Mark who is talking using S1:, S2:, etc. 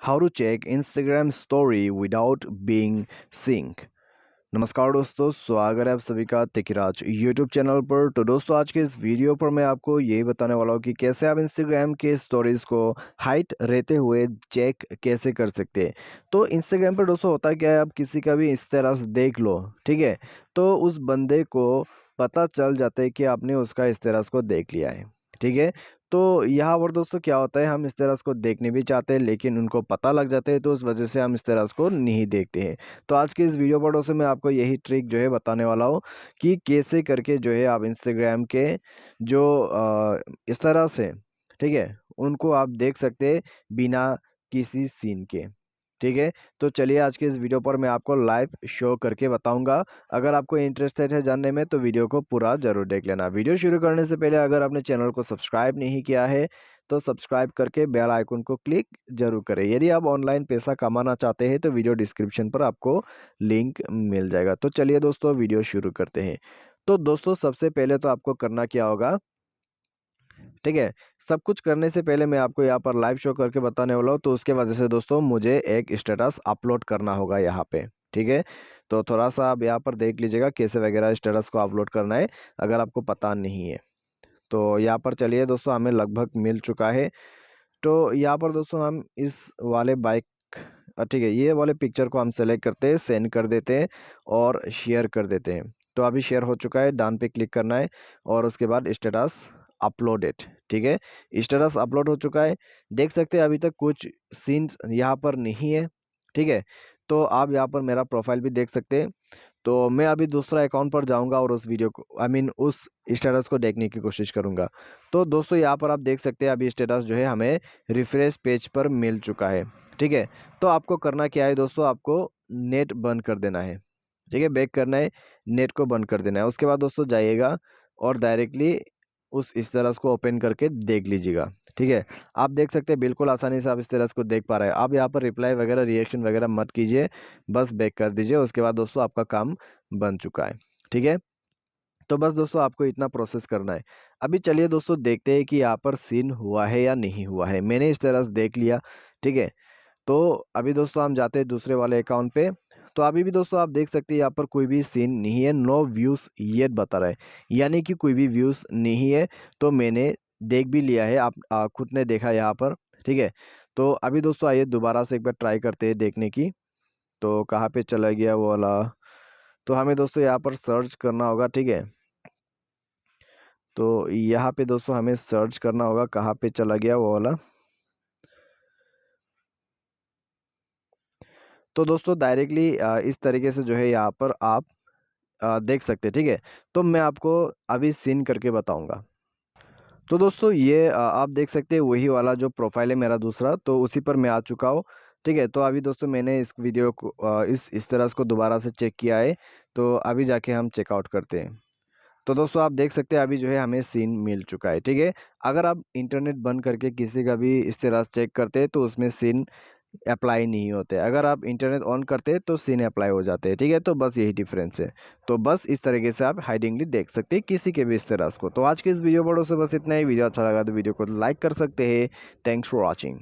S1: How to check Instagram story without being seen. नमस्कार दोस्तों, स्वागत है आप सभी का तिकराज यूट्यूब चैनल पर। तो दोस्तों, आज के इस वीडियो पर मैं आपको यही बताने वाला हूँ कि कैसे आप इंस्टाग्राम के स्टोरीज को हाइड रहते हुए चेक कैसे कर सकते हैं। तो इंस्टाग्राम पर दोस्तों होता क्या है, आप किसी का भी इस तरह से देख लो, ठीक है, तो उस बंदे को पता चल जाता है कि आपने उसका इस तरह को देख लिया है, ठीक है। तो यहाँ पर दोस्तों क्या होता है, हम इस तरह को देखने भी चाहते हैं लेकिन उनको पता लग जाता है, तो उस वजह से हम इस तरह को नहीं देखते हैं। तो आज के इस वीडियो पर दोस्तों मैं आपको यही ट्रिक जो है बताने वाला हूँ कि कैसे करके जो है आप इंस्टाग्राम के जो इस तरह से, ठीक है, उनको आप देख सकते हैं बिना किसी सीन के, ठीक है। तो चलिए आज के इस वीडियो पर मैं आपको लाइव शो करके बताऊंगा। अगर आपको इंटरेस्टेड है जानने में तो वीडियो को पूरा जरूर देख लेना। वीडियो शुरू करने से पहले अगर आपने चैनल को सब्सक्राइब नहीं किया है तो सब्सक्राइब करके बेल आइकन को क्लिक जरूर करें। यदि आप ऑनलाइन पैसा कमाना चाहते हैं तो वीडियो डिस्क्रिप्शन पर आपको लिंक मिल जाएगा। तो चलिए दोस्तों वीडियो शुरू करते हैं। तो दोस्तों सबसे पहले तो आपको करना क्या होगा, ठीक है। सब कुछ करने से पहले मैं आपको यहाँ पर लाइव शो करके बताने वाला हूँ, तो उसके वजह से दोस्तों मुझे एक स्टेटस अपलोड करना होगा यहाँ पे, ठीक है। तो थोड़ा सा आप यहाँ पर देख लीजिएगा कैसे वगैरह स्टेटस को अपलोड करना है अगर आपको पता नहीं है। तो यहाँ पर चलिए दोस्तों, हमें लगभग मिल चुका है। तो यहाँ पर दोस्तों हम इस वाले बाइक, ठीक है, ये वाले पिक्चर को हम सेलेक्ट करते हैं, सेंड कर देते हैं और शेयर कर देते हैं। तो अभी शेयर हो चुका है, डन पे क्लिक करना है और उसके बाद स्टेटस अपलोडेड, ठीक है। स्टेटस अपलोड हो चुका है, देख सकते हैं अभी तक कुछ सीन्स यहाँ पर नहीं है, ठीक है। तो आप यहाँ पर मेरा प्रोफाइल भी देख सकते हैं। तो मैं अभी दूसरा अकाउंट पर जाऊंगा और उस वीडियो को उस स्टेटस को देखने की कोशिश करूंगा। तो दोस्तों यहाँ पर आप देख सकते हैं अभी स्टेटस जो है हमें रिफ्रेश पेज पर मिल चुका है, ठीक है। तो आपको करना क्या है दोस्तों, आपको नेट बंद कर देना है, ठीक है, बैक करना है, नेट को बंद कर देना है। उसके बाद दोस्तों जाइएगा और डायरेक्टली उस इस तरह को ओपन करके देख लीजिएगा, ठीक है। आप देख सकते हैं बिल्कुल आसानी से आप इस तरह को देख पा रहे हैं। आप यहाँ पर रिप्लाई वगैरह रिएक्शन वगैरह मत कीजिए, बस बैक कर दीजिए। उसके बाद दोस्तों आपका काम बन चुका है, ठीक है। तो बस दोस्तों आपको इतना प्रोसेस करना है। अभी चलिए दोस्तों देखते हैं कि यहाँ पर सीन हुआ है या नहीं हुआ है। मैंने इस तरह से देख लिया, ठीक है। तो अभी दोस्तों हम जाते हैं दूसरे वाले अकाउंट पे। तो अभी भी दोस्तों आप देख सकते हैं यहाँ पर कोई भी सीन नहीं है, नो व्यूज येट बता रहा है, यानी कि कोई भी व्यूज नहीं है। तो मैंने देख भी लिया है, आप खुद ने देखा यहाँ पर, ठीक है। तो अभी दोस्तों आइए दोबारा से एक बार ट्राई करते हैं देखने की। तो कहाँ पे चला गया वो वाला, तो हमें दोस्तों यहाँ पर सर्च करना होगा, ठीक है। तो यहाँ पे दोस्तों हमें सर्च करना होगा, कहाँ पे चला गया वो वाला। तो दोस्तों डायरेक्टली इस तरीके से जो है यहाँ पर आप देख सकते हैं, ठीक है। तो मैं आपको अभी सीन करके बताऊंगा। तो दोस्तों ये आप देख सकते हैं वही वाला जो प्रोफाइल है मेरा दूसरा, तो उसी पर मैं आ चुका हूँ, ठीक है। तो अभी दोस्तों मैंने इस वीडियो को इस तरह को दोबारा से चेक किया है। तो अभी जाके हम चेकआउट करते हैं। तो दोस्तों आप देख सकते हैं अभी जो है हमें सीन मिल चुका है, ठीक है। अगर आप इंटरनेट बंद करके किसी का भी इस तरह से चेक करते हैं तो उसमें सीन अप्लाई नहीं होते। अगर आप इंटरनेट ऑन करते हैं तो सीन अप्लाई हो जाते हैं, ठीक है। तो बस यही डिफरेंस है। तो बस इस तरीके से आप हाइडिंगली देख सकते हैं किसी के भी इस तरह को। तो आज के इस वीडियो बड़ों से बस इतना ही। वीडियो अच्छा लगा तो वीडियो को लाइक कर सकते हैं। Thanks for watching.